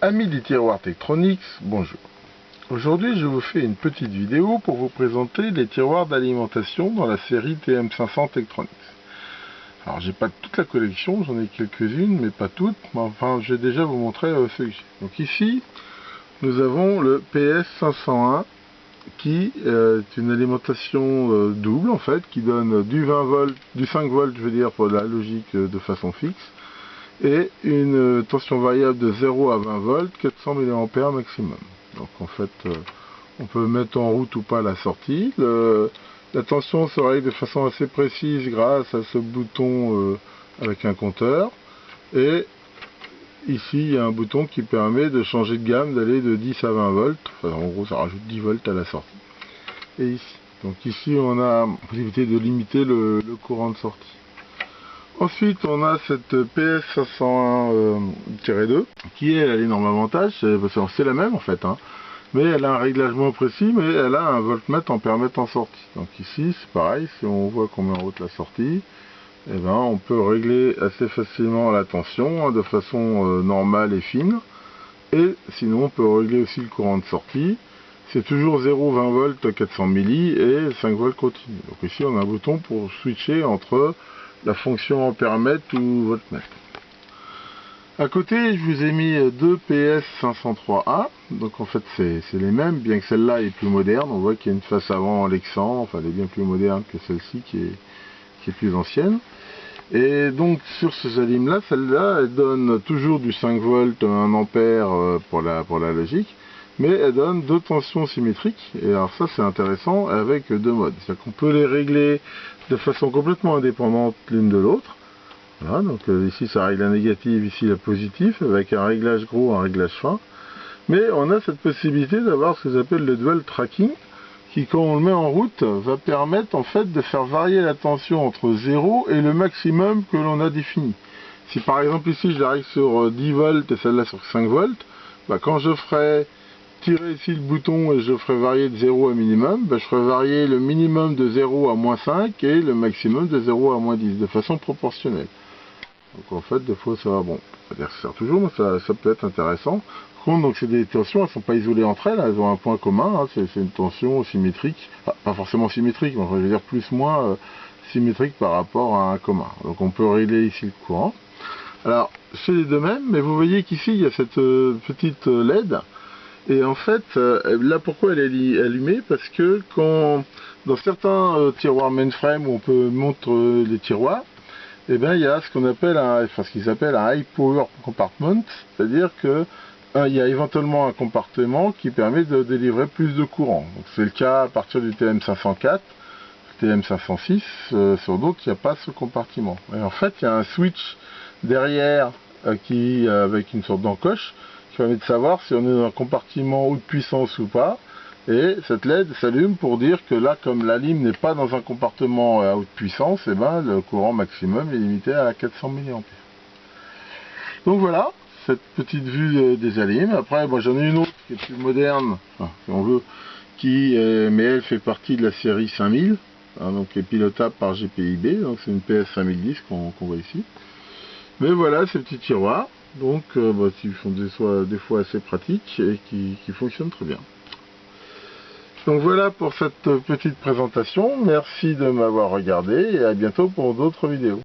Amis des tiroirs Tektronix, bonjour. Aujourd'hui, je vous fais une petite vidéo pour vous présenter les tiroirs d'alimentation dans la série TM500 Tektronix. Alors, j'ai pas toute la collection, j'en ai quelques-unes, mais pas toutes. Mais enfin, je vais déjà vous montrer ce que j'ai. Donc ici, nous avons le PS501 qui est une alimentation double en fait, qui donne du 20 volts, du 5 volts, je veux dire, pour la logique de façon fixe, et une tension variable de 0 à 20 volts, 400 mA maximum. Donc en fait, on peut mettre en route ou pas la sortie. La tension se règle de façon assez précise grâce à ce bouton avec un compteur. Et ici, il y a un bouton qui permet de changer de gamme, d'aller de 10 à 20 volts. Enfin, en gros, ça rajoute 10 volts à la sortie. Et ici. Donc ici, on a la possibilité de limiter le courant de sortie. Ensuite, on a cette PS501-2 qui est l'énorme avantage, c'est la même en fait, hein, mais elle a un réglage moins précis, mais elle a un voltmètre en permettant sortie. Donc ici, c'est pareil, si on voit qu'on met en route la sortie, eh ben, on peut régler assez facilement la tension de façon normale et fine, et sinon on peut régler aussi le courant de sortie. C'est toujours 0,20 volts 400 milli et 5 volts continu. Donc ici, on a un bouton pour switcher entre la fonction ampèremètre ou voltmètre. À côté, je vous ai mis deux PS503A, donc en fait c'est les mêmes, bien que celle-là est plus moderne. On voit qu'il y a une face avant Lexan, enfin elle est bien plus moderne que celle-ci qui est plus ancienne. Et donc sur ces alim-là, celle-là, elle donne toujours du 5 volts, 1 ampère pour la logique, mais elle donne deux tensions symétriques, et alors ça c'est intéressant, avec deux modes. C'est-à-dire qu'on peut les régler de façon complètement indépendante l'une de l'autre. Voilà, donc ici ça règle la négative, ici la positive, avec un réglage gros, un réglage fin. Mais on a cette possibilité d'avoir ce que j'appelle le dual tracking, qui quand on le met en route, va permettre en fait de faire varier la tension entre 0 et le maximum que l'on a défini. Si par exemple ici je l'arrive sur 10 volts et celle-là sur 5 volts, bah, quand je ferai tirer ici le bouton et je ferai varier de 0 à minimum, bah, je ferai varier le minimum de 0 à moins 5 et le maximum de 0 à moins 10, de façon proportionnelle. Donc en fait, des fois ça va, bon, pas dire que ça sert toujours, mais ça peut être intéressant. Par contre, donc c'est des tensions, elles ne sont pas isolées entre elles, elles ont un point commun, hein, c'est une tension symétrique, enfin, pas forcément symétrique, mais enfin, je veux dire plus-moins symétrique par rapport à un commun. Donc on peut régler ici le courant. Alors, c'est les deux mêmes, mais vous voyez qu'ici il y a cette petite LED. Et en fait, là pourquoi elle est allumée? Parce que quand dans certains tiroirs mainframe où on peut monter les tiroirs, eh bien il y a ce qu'on appelle ce qu'ils appellent un high power compartment, c'est-à-dire que il y a éventuellement un compartiment qui permet de délivrer plus de courant. Donc c'est le cas à partir du TM504, TM506, sur d'autres il n'y a pas ce compartiment. Et en fait il y a un switch derrière avec une sorte d'encoche qui permet de savoir si on est dans un compartiment haute puissance ou pas, et cette LED s'allume pour dire que là, comme la lime n'est pas dans un compartiment à haute puissance, et ben, le courant maximum est limité à 400 mA. Donc voilà, cette petite vue des alimes. Après, moi j'en ai une autre qui est plus moderne, enfin, si on veut, mais elle fait partie de la série 5000, hein, donc qui est pilotable par GPIB, donc c'est une PS5010 qu'on voit ici. Mais voilà ces petits tiroirs, donc qui sont des fois assez pratiques et qui fonctionnent très bien. Donc voilà pour cette petite présentation, merci de m'avoir regardé et à bientôt pour d'autres vidéos.